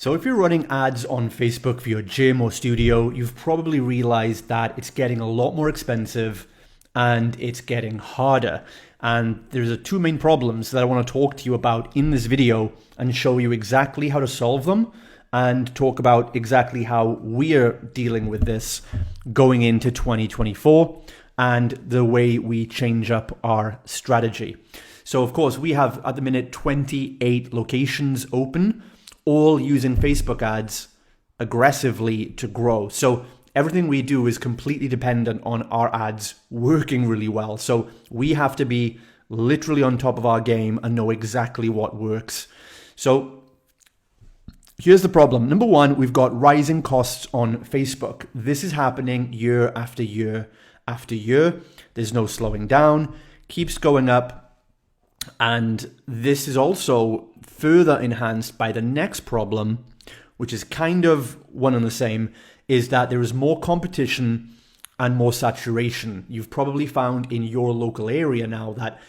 So if you're running ads on Facebook for your gym or studio, you've probably realized that it's getting a lot more expensive and it's getting harder. And there's two main problems that I want to talk to you about in this video and show you exactly how to solve them and talk about exactly how we're dealing with this going into 2024 and the way we change up our strategy. So of course, we have at the minute 28 locations open, all using Facebook ads aggressively to grow. So everything we do is completely dependent on our ads working really well. So we have to be literally on top of our game and know exactly what works. So here's the problem. Number one, we've got rising costs on Facebook. This is happening year after year after year. There's no slowing down, keeps going up. And this is also further enhanced by the next problem, which is kind of one and the same, is that there is more competition and more saturation. You've probably found in your local area now that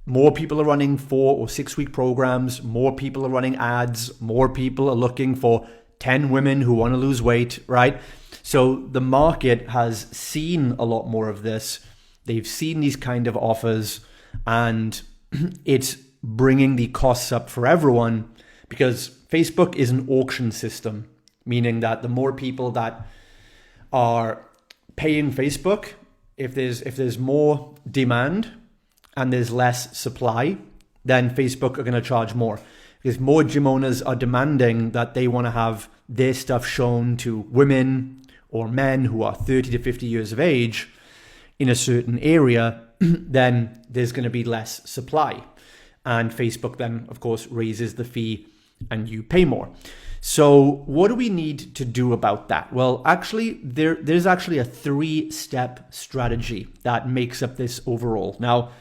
more people are running 4 or 6 week programs, more people are running ads, more people are looking for 10 women who want to lose weight, right? So the market has seen a lot more of this. They've seen these kind of offers and it's bringing the costs up for everyone because Facebook is an auction system, meaning that the more people that are paying Facebook, if there's more demand and there's less supply, then Facebook are going to charge more because more gym owners are demanding that they want to have their stuff shown to women or men who are 30 to 50 years of age in a certain area. Then there's going to be less supply. And Facebook then, of course, raises the fee and you pay more. So what do we need to do about that? Well, actually, there's actually a 3-step strategy that makes up this overall. Now,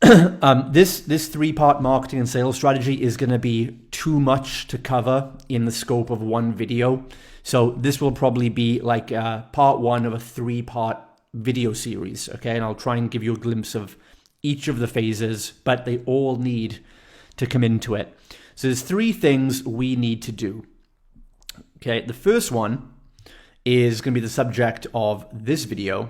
this 3-part marketing and sales strategy is going to be too much to cover in the scope of one video. So this will probably be like part 1 of a 3-part video series, okay? And I'll try and give you a glimpse of each of the phases, but they all need to come into it. So there's 3 things we need to do. Okay, the first one is going to be the subject of this video.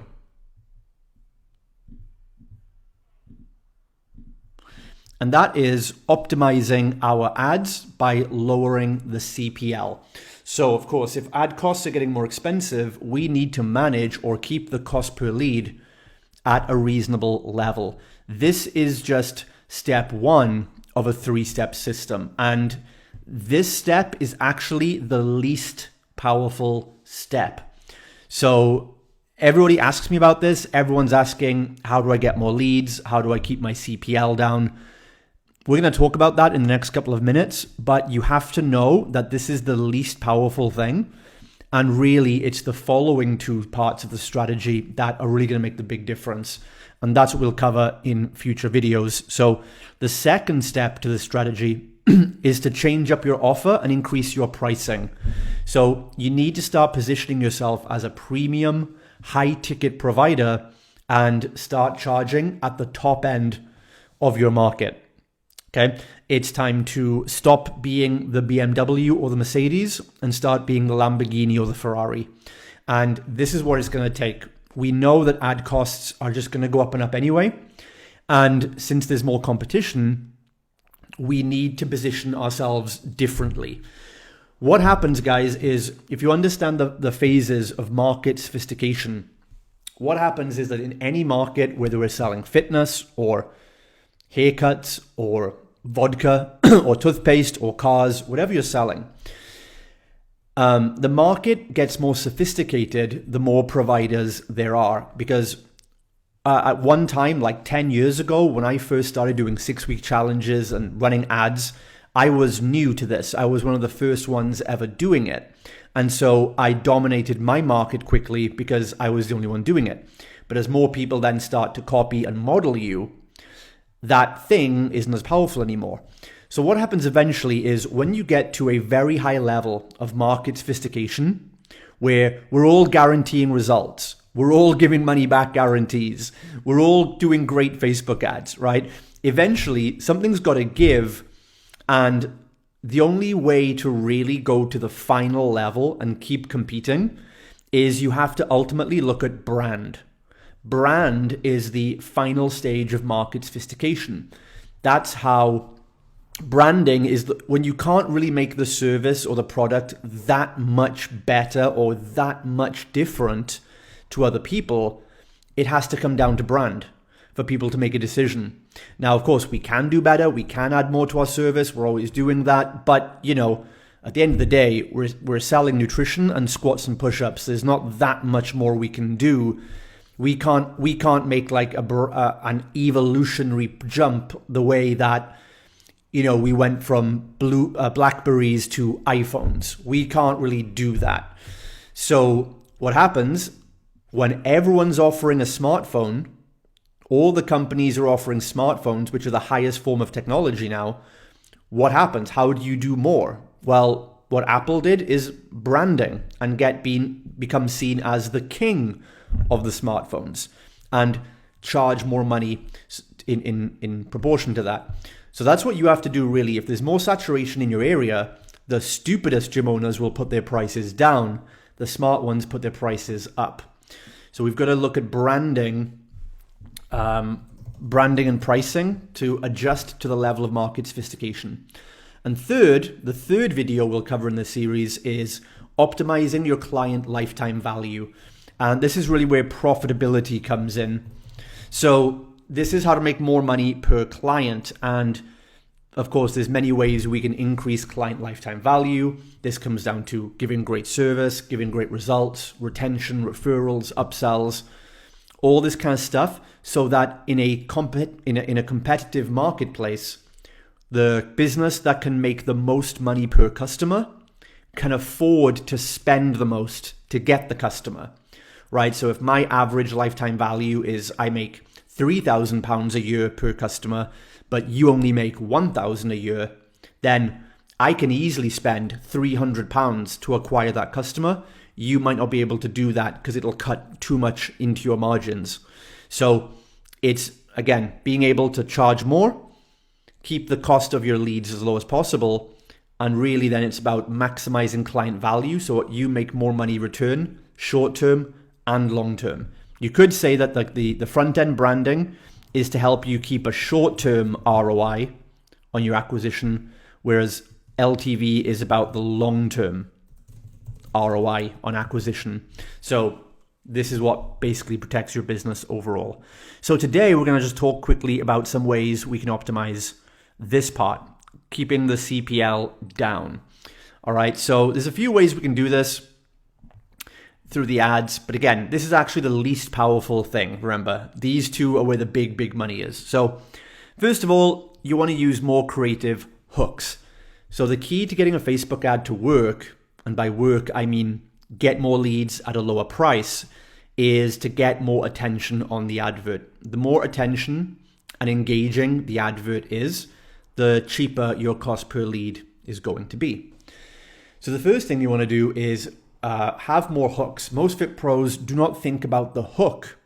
And that is optimizing our ads by lowering the CPL. So of course, if ad costs are getting more expensive, we need to manage or keep the cost per lead at a reasonable level. This is just step 1 of a 3-step system. And this step is actually the least powerful step. So everybody asks me about this. Everyone's asking, how do I get more leads? How do I keep my CPL down? We're going to talk about that in the next couple of minutes, but you have to know that this is the least powerful thing. And really, it's the following 2 parts of the strategy that are really going to make the big difference. And that's what we'll cover in future videos. So the second step to the strategy is to change up your offer and increase your pricing. So you need to start positioning yourself as a premium, high-ticket provider and start charging at the top end of your market. Okay, it's time to stop being the BMW or the Mercedes and start being the Lamborghini or the Ferrari. And this is what it's going to take. We know that ad costs are just going to go up and up anyway. And since there's more competition, we need to position ourselves differently. What happens, guys, is if you understand the phases of market sophistication, what happens is that in any market, whether we're selling fitness or haircuts or vodka or toothpaste or cars, whatever you're selling, the market gets more sophisticated the more providers there are. Because at one time, like 10 years ago, when I first started doing 6-week challenges and running ads, I was new to this. I was one of the first ones ever doing it. And so I dominated my market quickly because I was the only one doing it. But as more people then start to copy and model you, that thing isn't as powerful anymore. So what happens eventually is when you get to a very high level of market sophistication, where we're all guaranteeing results, we're all giving money back guarantees, we're all doing great Facebook ads, right? Eventually, something's got to give, and the only way to really go to the final level and keep competing is you have to ultimately look at brand. Brand is the final stage of market sophistication. That's how branding is when you can't really make the service or the product that much better or that much different to other people. It has to come down to brand for people to make a decision. Now, of course, we can do better. We can add more to our service. We're always doing that. But, at the end of the day, we're selling nutrition and squats and push-ups. There's not that much more we can do. We can't make like an evolutionary jump the way that, we went from Blackberries to iPhones. We can't really do that. So what happens when everyone's offering a smartphone, all the companies are offering smartphones, which are the highest form of technology now. What happens? How do you do more? Well, what Apple did is branding and become seen as the king of the smartphones and charge more money in proportion to that. So that's what you have to do really. If there's more saturation in your area, the stupidest gym owners will put their prices down. The smart ones put their prices up. So we've got to look at branding and pricing to adjust to the level of market sophistication. And the third video we'll cover in this series is optimizing your client lifetime value. And this is really where profitability comes in. So this is how to make more money per client. And of course, there's many ways we can increase client lifetime value. This comes down to giving great service, giving great results, retention, referrals, upsells, all this kind of stuff, so that in a competitive marketplace, the business that can make the most money per customer can afford to spend the most to get the customer, right? So if my average lifetime value is I make £3,000 a year per customer, but you only make £1,000 a year, then I can easily spend £300 to acquire that customer. You might not be able to do that because it'll cut too much into your margins. So it's, again, being able to charge more, keep the cost of your leads as low as possible, and really then it's about maximizing client value so you make more money return, short term and long term. You could say that the front end branding is to help you keep a short term ROI on your acquisition, whereas LTV is about the long term ROI on acquisition. So this is what basically protects your business overall. So today we're going to just talk quickly about some ways we can optimize this part, keeping the CPL down. All right, so there's a few ways we can do this through the ads, but again, this is actually the least powerful thing. Remember, these two are where the big money is. So first of all, you want to use more creative hooks. So the key to getting a Facebook ad to work, and by work I mean get more leads at a lower price, is to get more attention on the advert. The more attention and engaging the advert is, the cheaper your cost per lead is going to be. So the first thing you want to do is have more hooks. Most Fit Pros do not think about the hook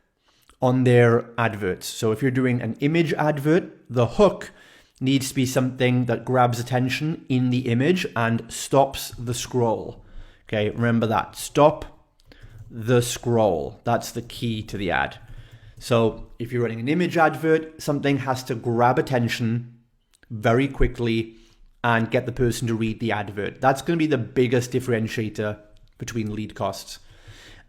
on their adverts. So if you're doing an image advert, the hook needs to be something that grabs attention in the image and stops the scroll. Okay, remember that. Stop the scroll. That's the key to the ad. So if you're running an image advert, something has to grab attention very quickly and get the person to read the advert. That's going to be the biggest differentiator between lead costs.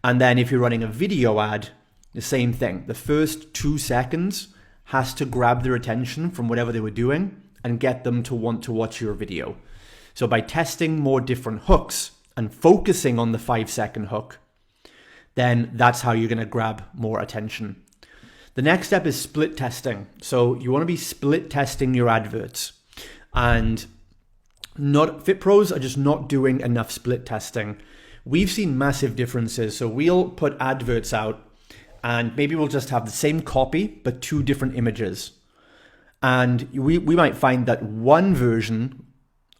And then if you're running a video ad, the same thing. The first 2 seconds has to grab their attention from whatever they were doing and get them to want to watch your video. So by testing more different hooks and focusing on the 5-second hook, then that's how you're going to grab more attention. The next step is split testing. So you want to be split testing your adverts, and Fit Pros are just not doing enough split testing. We've seen massive differences. So we'll put adverts out and maybe we'll just have the same copy, but 2 different images. And we might find that one version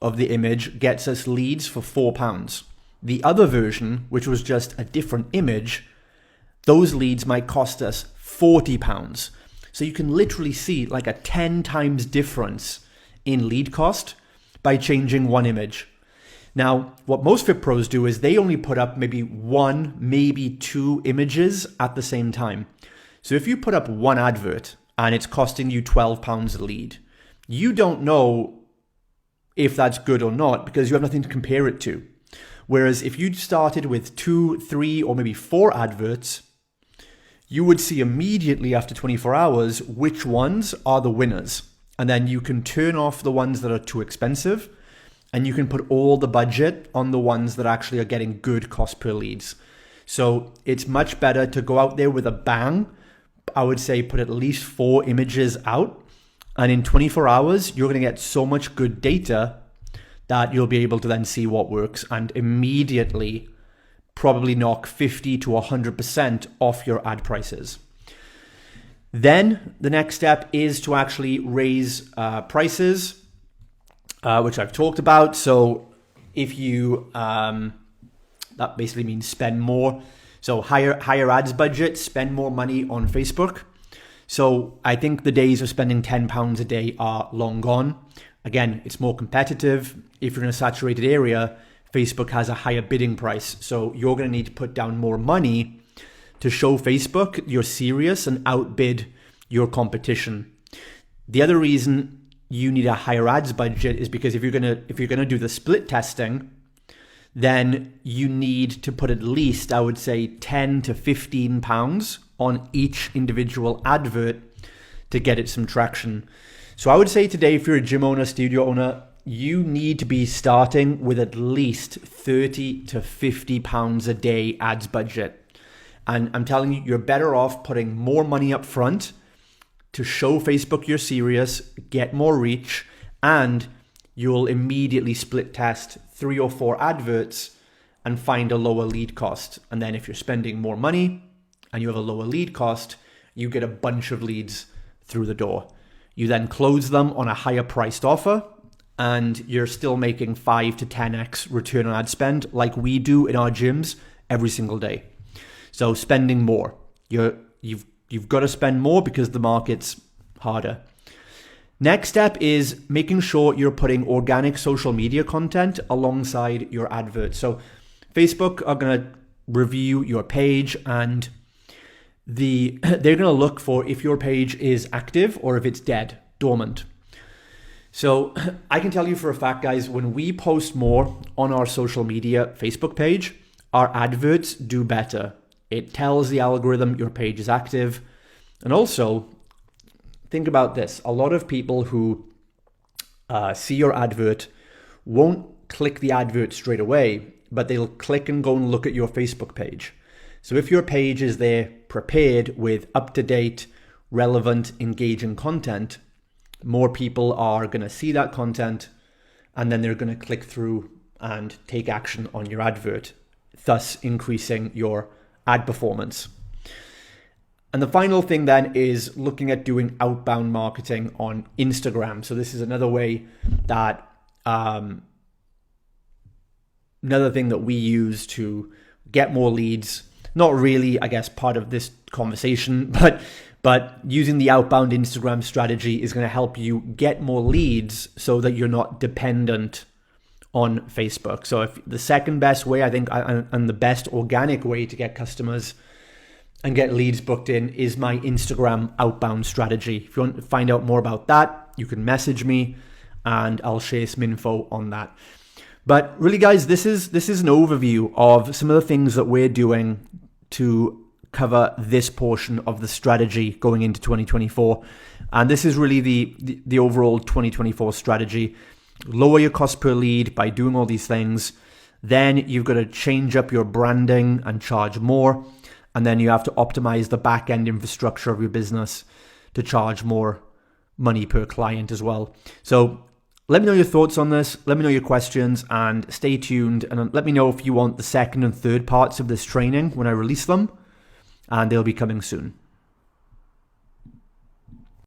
of the image gets us leads for £4. The other version, which was just a different image, those leads might cost us £40. So you can literally see like a 10 times difference in lead cost by changing one image. Now, what most Fit Pros do is they only put up maybe one, maybe two images at the same time. So if you put up one advert and it's costing you £12 a lead, you don't know if that's good or not because you have nothing to compare it to. Whereas if you started with 2, 3, or maybe 4 adverts, you would see immediately after 24 hours which ones are the winners. And then you can turn off the ones that are too expensive and you can put all the budget on the ones that actually are getting good cost per leads. So it's much better to go out there with a bang. I would say put at least 4 images out. And in 24 hours, you're going to get so much good data that you'll be able to then see what works and immediately probably knock 50 to 100% off your ad prices. Then the next step is to actually raise prices, which I've talked about. So if you, that basically means spend more. So higher ads budget, spend more money on Facebook. So I think the days of spending £10 a day are long gone. Again, it's more competitive. If you're in a saturated area, Facebook has a higher bidding price. So you're going to need to put down more money to show Facebook you're serious and outbid your competition. The other reason you need a higher ads budget is because if you're going to do the split testing, then you need to put at least, I would say, £10 to £15 on each individual advert to get it some traction. So I would say today, if you're a gym owner, studio owner, you need to be starting with at least £30 to £50 a day ads budget. And I'm telling you, you're better off putting more money up front to show Facebook you're serious, get more reach, and you'll immediately split test 3 or 4 adverts and find a lower lead cost. And then if you're spending more money and you have a lower lead cost, you get a bunch of leads through the door. You then close them on a higher priced offer and you're still making 5 to 10x return on ad spend like we do in our gyms every single day. So spending more. You've got to spend more because the market's harder. Next step is making sure you're putting organic social media content alongside your adverts. So Facebook are going to review your page and they're going to look for if your page is active or if it's dead, dormant. So I can tell you for a fact, guys, when we post more on our social media Facebook page, our adverts do better. It tells the algorithm your page is active. And also, think about this. A lot of people who see your advert won't click the advert straight away, but they'll click and go and look at your Facebook page. So if your page is there prepared with up-to-date, relevant, engaging content, more people are going to see that content and then they're going to click through and take action on your advert, thus increasing your ad performance. And the final thing then is looking at doing outbound marketing on Instagram. So this is another way that, another thing that we use to get more leads. Not really, I guess, part of this conversation, but using the outbound Instagram strategy is going to help you get more leads so that you're not dependent on Facebook. So if the second best way, I think, and the best organic way to get customers and get leads booked in is my Instagram outbound strategy. If you want to find out more about that, you can message me and I'll share some info on that. But really, guys, this is an overview of some of the things that we're doing to cover this portion of the strategy going into 2024. And this is really the overall 2024 strategy. Lower your cost per lead by doing all these things. Then you've got to change up your branding and charge more. And then you have to optimize the back end infrastructure of your business to charge more money per client as well. So let me know your thoughts on this. Let me know your questions and stay tuned. And let me know if you want the second and third parts of this training when I release them. And they'll be coming soon.